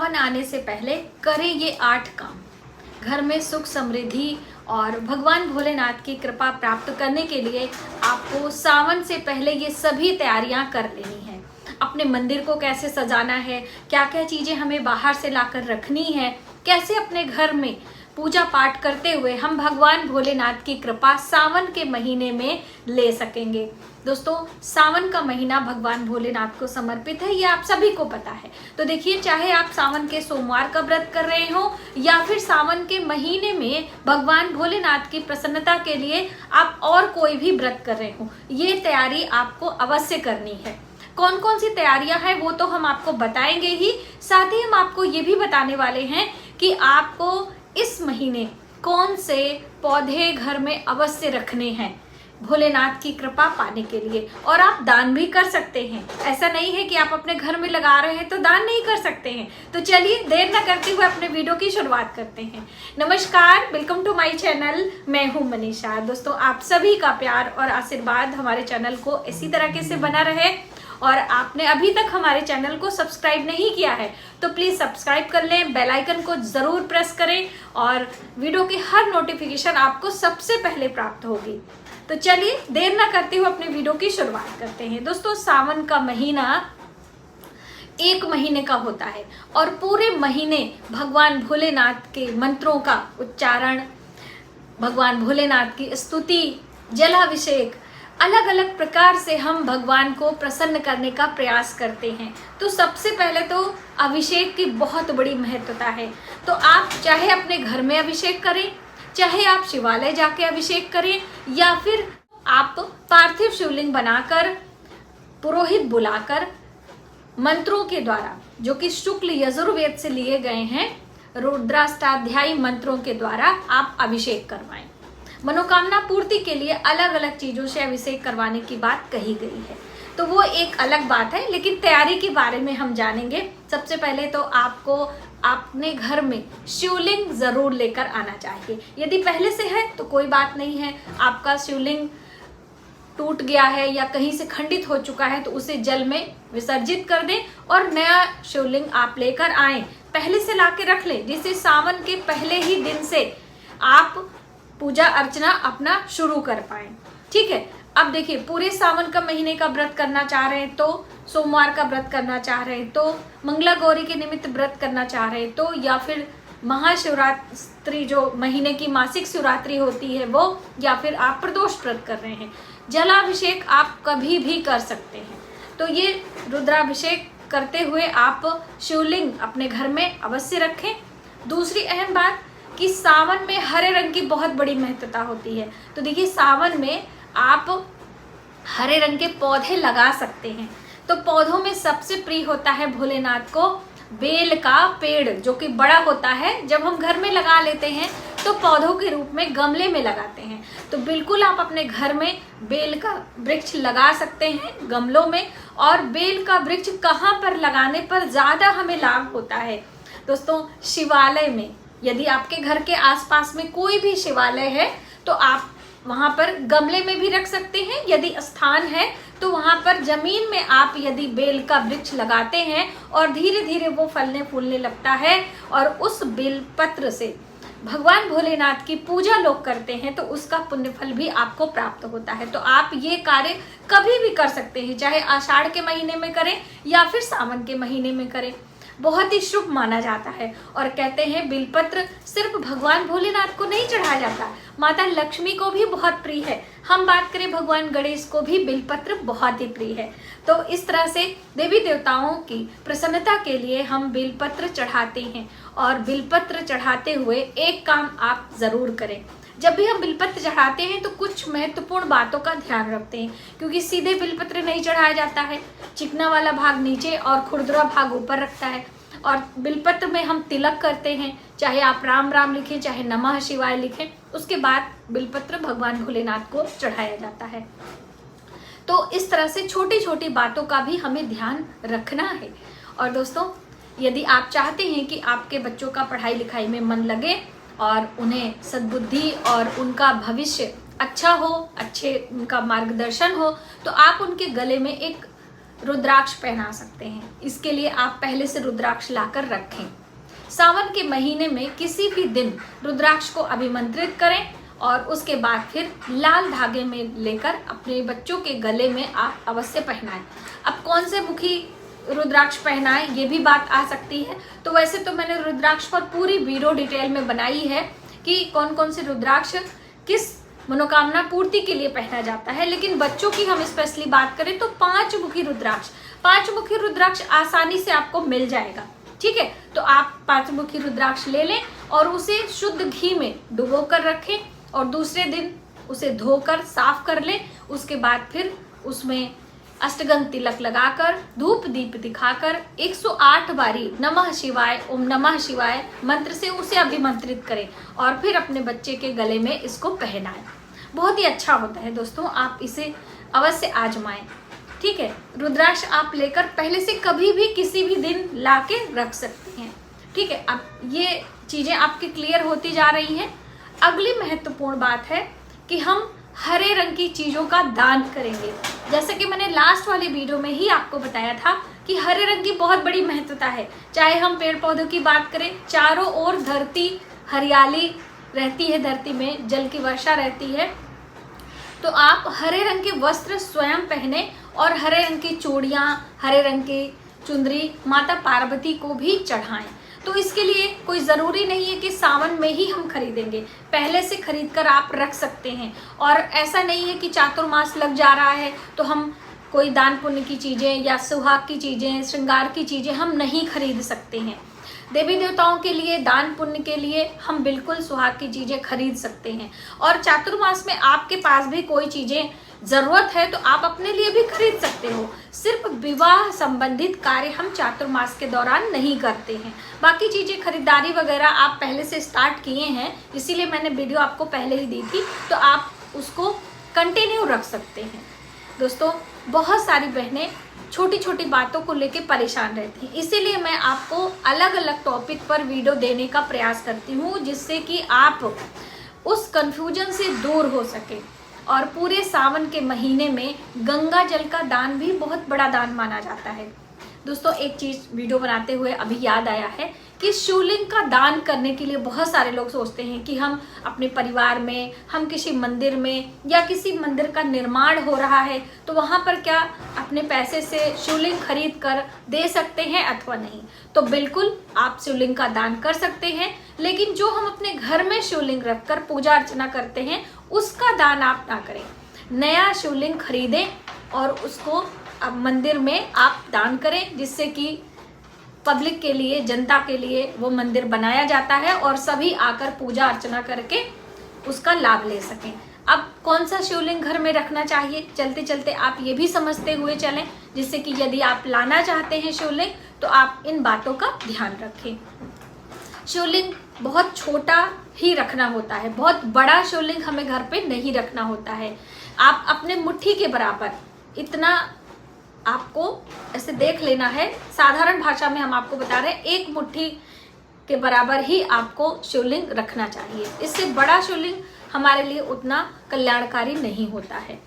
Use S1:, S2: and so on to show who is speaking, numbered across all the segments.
S1: सावन आने से पहले करें ये 8 काम। घर में सुख समृद्धि और भगवान भोलेनाथ की कृपा प्राप्त करने के लिए आपको सावन से पहले ये सभी तैयारियां कर लेनी है। अपने मंदिर को कैसे सजाना है, क्या क्या चीज़ें हमें बाहर से लाकर रखनी है, कैसे अपने घर में पूजा पाठ करते हुए हम भगवान भोलेनाथ की कृपा सावन के महीने में ले सकेंगे। दोस्तों, सावन का महीना भगवान भोलेनाथ को समर्पित है, ये आप सभी को पता है। तो देखिए, चाहे आप सावन के सोमवार का व्रत कर रहे हो या फिर सावन के महीने में भगवान भोलेनाथ की प्रसन्नता के लिए आप और कोई भी व्रत कर रहे हो, ये तैयारी आपको अवश्य करनी है। कौन कौन सी तैयारियां हैं वो तो हम आपको बताएंगे ही, साथ ही हम आपको ये भी बताने वाले हैं कि आपको इस महीने कौन से पौधे घर में अवश्य रखने हैं भोलेनाथ की कृपा पाने के लिए। और आप दान भी कर सकते हैं, ऐसा नहीं है कि आप अपने घर में लगा रहे हैं तो दान नहीं कर सकते हैं। तो चलिए देर न करते हुए अपने वीडियो की शुरुआत करते हैं। नमस्कार, वेलकम टू माय चैनल। मैं हूं मनीषा। दोस्तों, आप सभी का प्यार और आशीर्वाद हमारे चैनल को इसी तरीके से बना रहे, और आपने अभी तक हमारे चैनल को सब्सक्राइब नहीं किया है तो प्लीज़ सब्सक्राइब कर लें, बेल आइकन को ज़रूर प्रेस करें और वीडियो की हर नोटिफिकेशन आपको सबसे पहले प्राप्त होगी। तो चलिए देर ना करते हुए अपने वीडियो की शुरुआत करते हैं। दोस्तों, सावन का महीना 1 महीने का होता है और पूरे महीने भगवान भोलेनाथ के मंत्रों का उच्चारण, भगवान भोलेनाथ की स्तुति, जलाभिषेक, अलग अलग प्रकार से हम भगवान को प्रसन्न करने का प्रयास करते हैं। तो सबसे पहले तो अभिषेक की बहुत बड़ी महत्वता है। तो आप चाहे अपने घर में अभिषेक करें, चाहे आप शिवालय जाके अभिषेक करें, या फिर आप पार्थिव शिवलिंग बनाकर पुरोहित बुलाकर मंत्रों के द्वारा, जो कि शुक्ल यजुर्वेद से लिए गए हैं, रुद्राष्टाध्यायी मंत्रों के द्वारा आप अभिषेक करवाएं। मनोकामना पूर्ति के लिए अलग अलग चीजों से अभिषेक करवाने की बात कही गई है, तो वो एक अलग बात है। लेकिन तैयारी के बारे में हम जानेंगे। सबसे पहले तो आपको अपने घर में शिवलिंग जरूर लेकर आना चाहिए। यदि पहले से है तो कोई बात नहीं है, आपका शिवलिंग टूट गया है या कहीं से खंडित हो चुका है तो उसे जल में विसर्जित कर दें और नया शिवलिंग आप लेकर आए, पहले से ला के रख लें, जिससे सावन के पहले ही दिन से आप पूजा अर्चना अपना शुरू कर पाए। ठीक है। अब देखिए, पूरे सावन का महीने का व्रत करना चाह रहे हैं तो, सोमवार का व्रत करना चाह रहे हैं तो, मंगला गौरी के निमित्त व्रत करना चाह रहे हैं तो, या फिर महाशिवरात्रि जो महीने की मासिक शिवरात्रि होती है वो, या फिर आप प्रदोष व्रत कर रहे हैं, जलाभिषेक आप कभी भी कर सकते हैं। तो ये रुद्राभिषेक करते हुए आप शिवलिंग अपने घर में अवश्य रखें। दूसरी अहम बात कि सावन में हरे रंग की बहुत बड़ी महत्वता होती है। तो देखिए, सावन में आप हरे रंग के पौधे लगा सकते हैं। तो पौधों में सबसे प्रिय होता है भोलेनाथ को बेल का पेड़, जो कि बड़ा होता है। जब हम घर में लगा लेते हैं तो पौधों के रूप में गमले में लगाते हैं। तो बिल्कुल आप अपने घर में बेल का वृक्ष लगा सकते हैं गमलों में। और बेल का वृक्ष कहाँ पर लगाने पर ज़्यादा हमें लाभ होता है? दोस्तों, शिवालय में, यदि आपके घर के आसपास में कोई भी शिवालय है तो आप वहां पर गमले में भी रख सकते हैं। यदि स्थान है तो वहां पर जमीन में आप यदि बेल का वृक्ष लगाते हैं और धीरे धीरे वो फलने फूलने लगता है और उस बेल पत्र से भगवान भोलेनाथ की पूजा लोग करते हैं तो उसका पुण्य फल भी आपको प्राप्त होता है। तो आप ये कार्य कभी भी कर सकते हैं, चाहे आषाढ़ के महीने में करें या फिर सावन के महीने में करें। बहुत ही शुभ माना जाता है। और कहते हैं बिलपत्र सिर्फ भगवान भोलेनाथ को नहीं चढ़ाया जाता, माता लक्ष्मी को भी बहुत प्रिय है। हम बात करें भगवान गणेश को भी बिलपत्र बहुत ही प्रिय है। तो इस तरह से देवी देवताओं की प्रसन्नता के लिए हम बिलपत्र चढ़ाते हैं। और बिलपत्र चढ़ाते हुए एक काम आप जरूर करें। जब भी हम बिलपत्र चढ़ाते हैं तो कुछ महत्वपूर्ण बातों का ध्यान रखते हैं, क्योंकि सीधे बिलपत्र नहीं चढ़ाया जाता है। चिकना वाला भाग नीचे और खुरदुरा भाग ऊपर रखता है। और बिलपत्र में हम तिलक करते हैं, चाहे आप राम राम लिखें, चाहे नमः शिवाय लिखें। उसके बाद बिलपत्र भगवान भोलेनाथ को चढ़ाया जाता है। तो इस तरह से छोटी छोटी बातों का भी हमें ध्यान रखना है। और दोस्तों, यदि आप चाहते हैं कि आपके बच्चों का पढ़ाई लिखाई में मन लगे और उन्हें सद्बुद्धि और उनका भविष्य अच्छा हो, अच्छे उनका मार्गदर्शन हो, तो आप उनके गले में एक रुद्राक्ष पहना सकते हैं। इसके लिए आप पहले से रुद्राक्ष लाकर रखें। सावन के महीने में किसी भी दिन रुद्राक्ष को अभिमंत्रित करें और उसके बाद फिर लाल धागे में लेकर अपने बच्चों के गले में आप अवश्य पहनाएं। अब कौन से मुखी रुद्राक्ष पहनाएं ये भी बात आ सकती है। तो वैसे तो मैंने रुद्राक्ष पर पूरी वीडियो डिटेल में बनाई है कि कौन कौन से रुद्राक्ष किस मनोकामना पूर्ति के लिए पहना जाता है, लेकिन बच्चों की हम स्पेशली बात करें तो 5 मुखी रुद्राक्ष आसानी से आपको मिल जाएगा। ठीक है, तो आप 5 मुखी रुद्राक्ष ले लें और उसे शुद्ध घी में डुबो कर रखें और दूसरे दिन उसे धोकर साफ कर लें। उसके बाद फिर उसमें अष्टगंध तिलक लगाकर धूप दीप दिखाकर 108 बारी नमः शिवाय ओम नमः शिवाय मंत्र से उसे अभिमंत्रित करें और फिर अपने बच्चे के गले में इसको पहनाएं। बहुत ही अच्छा होता है दोस्तों, आप इसे अवश्य आजमाएं। ठीक है, रुद्राक्ष आप लेकर पहले से कभी भी किसी भी दिन लाके रख सकते हैं। ठीक है, अब ये चीजें आपकी क्लियर होती जा रही हैं। अगली महत्वपूर्ण बात है कि हम हरे रंग की चीजों का दान करेंगे। जैसे कि मैंने लास्ट वाली वीडियो में ही आपको बताया था कि हरे रंग की बहुत बड़ी महत्वता है। चाहे हम पेड़ पौधों की बात करें, चारों ओर धरती हरियाली रहती है, धरती में जल की वर्षा रहती है, तो आप हरे रंग के वस्त्र स्वयं पहने और हरे रंग की चूड़ियाँ, हरे रंग की चुंदरी माता पार्वती को भी चढ़ाएं। तो इसके लिए कोई ज़रूरी नहीं है कि सावन में ही हम खरीदेंगे, पहले से खरीद कर आप रख सकते हैं। और ऐसा नहीं है कि चातुर्मास लग जा रहा है तो हम कोई दान पुण्य की चीज़ें या सुहाग की चीज़ें, श्रृंगार की चीज़ें हम नहीं खरीद सकते हैं। देवी देवताओं के लिए, दान पुण्य के लिए हम बिल्कुल सुहाग की चीज़ें खरीद सकते हैं। और चातुर्मास में आपके पास भी कोई चीज़ें ज़रूरत है तो आप अपने लिए भी खरीद सकते हो। सिर्फ विवाह संबंधित कार्य हम चातुर्मास के दौरान नहीं करते हैं। बाकी चीज़ें खरीदारी वगैरह आप पहले से स्टार्ट किए हैं, इसीलिए मैंने वीडियो आपको पहले ही दी थी, तो आप उसको कंटिन्यू रख सकते हैं। दोस्तों, बहुत सारी बहनें छोटी छोटी बातों को लेके परेशान रहती हैं, इसीलिए मैं आपको अलग अलग टॉपिक पर वीडियो देने का प्रयास करती हूँ, जिससे कि आप उस कन्फ्यूजन से दूर हो सके। और पूरे सावन के महीने में गंगा जल का दान भी बहुत बड़ा दान माना जाता है। दोस्तों, एक चीज़ वीडियो बनाते हुए अभी याद आया है कि शिवलिंग का दान करने के लिए बहुत सारे लोग सोचते हैं कि हम अपने परिवार में, हम किसी मंदिर में या किसी मंदिर का निर्माण हो रहा है तो वहाँ पर क्या अपने पैसे से शिवलिंग खरीद कर दे सकते हैं अथवा नहीं। तो बिल्कुल आप शिवलिंग का दान कर सकते हैं, लेकिन जो हम अपने घर में शिवलिंग रखकर पूजा अर्चना करते हैं उसका दान आप ना करें। नया शिवलिंग खरीदें और उसको अब मंदिर में आप दान करें, जिससे कि पब्लिक के लिए, जनता के लिए वो मंदिर बनाया जाता है और सभी आकर पूजा अर्चना करके उसका लाभ ले सकें। अब कौन सा शिवलिंग घर में रखना चाहिए, चलते चलते आप ये भी समझते हुए चलें, जिससे कि यदि आप लाना चाहते हैं शिवलिंग तो आप इन बातों का ध्यान रखें। शिवलिंग बहुत छोटा ही रखना होता है, बहुत बड़ा शिवलिंग हमें घर पे नहीं रखना होता है। आप अपने मुट्ठी के बराबर इतना आपको ऐसे देख लेना है। साधारण भाषा में हम आपको बता रहे हैं, 1 मुट्ठी के बराबर ही आपको शिवलिंग रखना चाहिए। इससे बड़ा शिवलिंग हमारे लिए उतना कल्याणकारी नहीं होता है।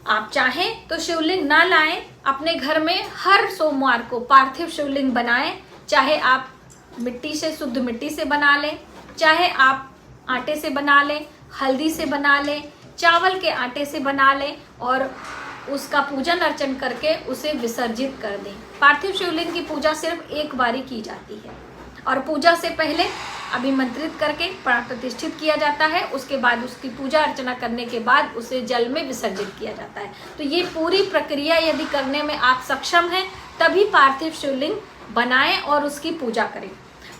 S1: आप चाहें तो शिवलिंग ना लाएं, अपने घर में हर सोमवार को पार्थिव शिवलिंग बनाएं। चाहे आप मिट्टी से, शुद्ध मिट्टी से बना लें, चाहे आप आटे से बना लें, हल्दी से बना लें, चावल के आटे से बना लें और उसका पूजन अर्चन करके उसे विसर्जित कर दें। पार्थिव शिवलिंग की पूजा सिर्फ एक बार ही की जाती है और पूजा से पहले अभिमंत्रित करके प्राण प्रतिष्ठित किया जाता है। उसके बाद उसकी पूजा अर्चना करने के बाद उसे जल में विसर्जित किया जाता है। तो ये पूरी प्रक्रिया यदि करने में आप सक्षम हैं तभी पार्थिव शिवलिंग बनाएं और उसकी पूजा करें।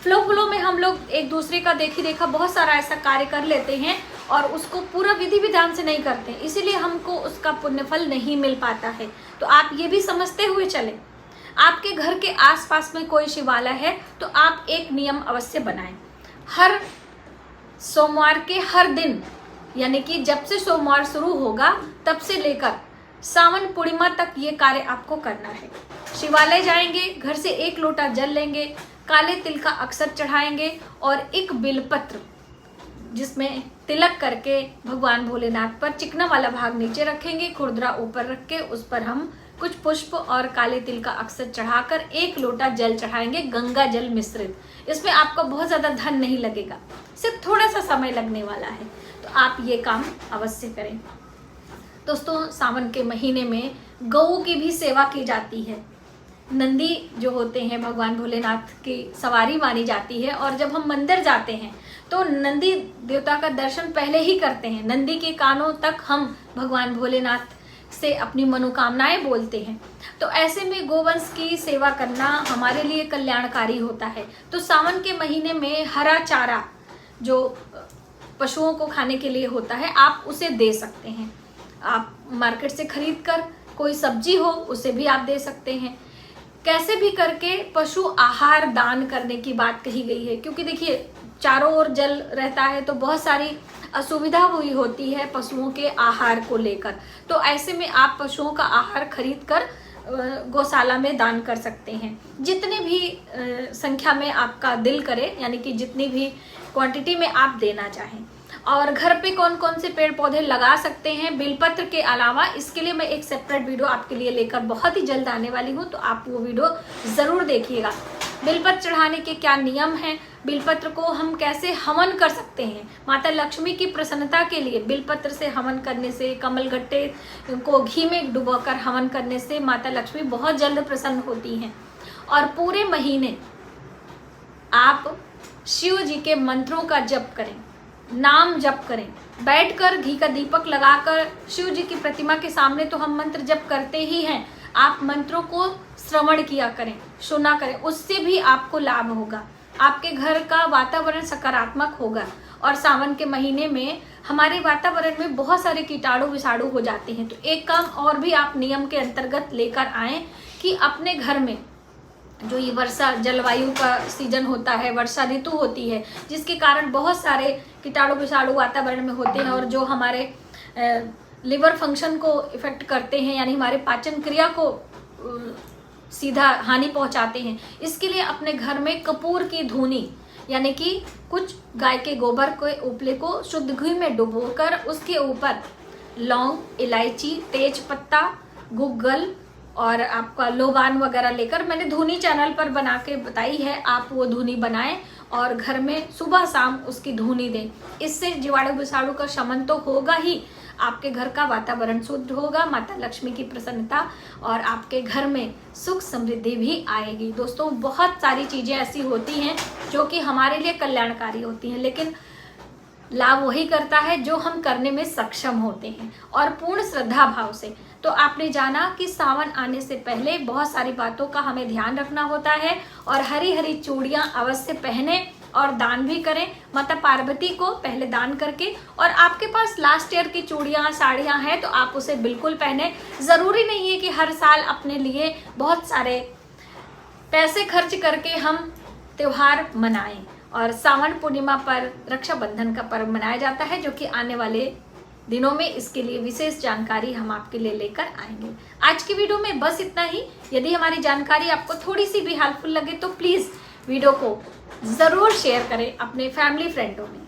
S1: फ्लो में हम लोग एक दूसरे का देखी देखा बहुत सारा ऐसा कार्य कर लेते हैं और उसको पूरा विधि विधान से नहीं करते, इसीलिए हमको उसका पुण्यफल नहीं मिल पाता है। तो आप ये भी समझते हुए चलें। आपके घर के आसपास में कोई शिवालय है तो आप एक नियम अवश्य बनाएं। हर सोमवार के हर दिन, यानी कि जब से सोमवार शुरू होगा तब से लेकर सावन पूर्णिमा तक ये कार्य आपको करना है। शिवालय जाएंगे, घर से 1 लोटा जल लेंगे, काले तिल का अक्षत चढ़ाएंगे और एक बिलपत्र जिसमें तिलक करके भगवान भोलेनाथ पर चिकना वाला भाग नीचे रखेंगे, खुरदरा ऊपर रख के उस पर हम कुछ पुष्प और काले तिल का अक्षत चढ़ाकर 1 लोटा जल चढ़ाएंगे, गंगा जल मिश्रित। इसमें आपको बहुत ज़्यादा धन नहीं लगेगा, सिर्फ थोड़ा सा समय लगने वाला है, तो आप ये काम अवश्य करें। दोस्तों, सावन के महीने में गऊ की भी सेवा की जाती है। नंदी जो होते हैं भगवान भोलेनाथ की सवारी मानी जाती है, और जब हम मंदिर जाते हैं तो नंदी देवता का दर्शन पहले ही करते हैं। नंदी के कानों तक हम भगवान भोलेनाथ से अपनी मनोकामनाएं बोलते हैं। तो ऐसे में गोवंश की सेवा करना हमारे लिए कल्याणकारी होता है। तो सावन के महीने में हरा चारा जो पशुओं को खाने के लिए होता है, आप उसे दे सकते हैं। आप मार्केट से खरीद कर, कोई सब्जी हो उसे भी आप दे सकते हैं। कैसे भी करके पशु आहार दान करने की बात कही गई है, क्योंकि देखिए चारों ओर जल रहता है तो बहुत सारी असुविधा हुई होती है पशुओं के आहार को लेकर। तो ऐसे में आप पशुओं का आहार खरीद कर गौशाला में दान कर सकते हैं। जितने भी संख्या में आपका दिल करे, यानी कि जितनी भी क्वांटिटी में आप देना चाहें। और घर पे कौन कौन से पेड़ पौधे लगा सकते हैं बेलपत्र के अलावा, इसके लिए मैं एक सेपरेट वीडियो आपके लिए लेकर बहुत ही जल्द आने वाली हूँ, तो आप वो वीडियो ज़रूर देखिएगा। बेलपत्र चढ़ाने के क्या नियम हैं, बेलपत्र को हम कैसे हवन कर सकते हैं, माता लक्ष्मी की प्रसन्नता के लिए बेलपत्र से हवन करने से, कमलगट्टे को घी में डुबोकर हवन करने से माता लक्ष्मी बहुत जल्द प्रसन्न होती हैं। और पूरे महीने आप शिव जी के मंत्रों का जप करें, नाम जप करें, बैठकर घी का दीपक लगाकर शिव जी की प्रतिमा के सामने तो हम मंत्र जप करते ही हैं। आप मंत्रों को श्रवण किया करें, सुना करें, उससे भी आपको लाभ होगा। आपके घर का वातावरण सकारात्मक होगा। और सावन के महीने में हमारे वातावरण में बहुत सारे कीटाणु विषाणु हो जाते हैं। तो एक काम और भी आप नियम के अंतर्गत लेकर आएं कि अपने घर में जो ये वर्षा जलवायु का सीजन होता है, वर्षा ऋतु होती है, जिसके कारण बहुत सारे कीटाणु विषाणु वातावरण में होते हैं और जो हमारे लिवर फंक्शन को इफेक्ट करते हैं, यानी हमारे पाचन क्रिया को सीधा हानि पहुंचाते हैं। इसके लिए अपने घर में कपूर की धूनी, यानी कि कुछ गाय के गोबर के उपले को शुद्ध घी में डुबोकर उसके ऊपर लौंग, इलायची, तेज पत्ता, गुग्गल और आपका लोबान वगैरह लेकर, मैंने धुनी चैनल पर बना के बताई है, आप वो धुनी बनाएं और घर में सुबह शाम उसकी धुनी दें। इससे जीवाणु विषाणु का शमन तो होगा ही, आपके घर का वातावरण शुद्ध होगा, माता लक्ष्मी की प्रसन्नता और आपके घर में सुख समृद्धि भी आएगी। दोस्तों, बहुत सारी चीज़ें ऐसी होती हैं जो कि हमारे लिए कल्याणकारी होती हैं, लेकिन लाभ वही करता है जो हम करने में सक्षम होते हैं और पूर्ण श्रद्धा भाव से। तो आपने जाना कि सावन आने से पहले बहुत सारी बातों का हमें ध्यान रखना होता है और हरी हरी चूड़ियाँ अवश्य पहने और दान भी करें माता पार्वती को पहले दान करके। और आपके पास लास्ट ईयर की चूड़ियाँ साड़ियाँ हैं तो आप उसे बिल्कुल पहने। ज़रूरी नहीं है कि हर साल अपने लिए बहुत सारे पैसे खर्च करके हम त्यौहार मनाएं। और सावन पूर्णिमा पर रक्षाबंधन का पर्व मनाया जाता है, जो कि आने वाले दिनों में इसके लिए विशेष जानकारी हम आपके लिए लेकर आएंगे। आज की वीडियो में बस इतना ही। यदि हमारी जानकारी आपको थोड़ी सी भी हेल्पफुल लगे तो प्लीज़ वीडियो को ज़रूर शेयर करें अपने फैमिली फ्रेंडों में।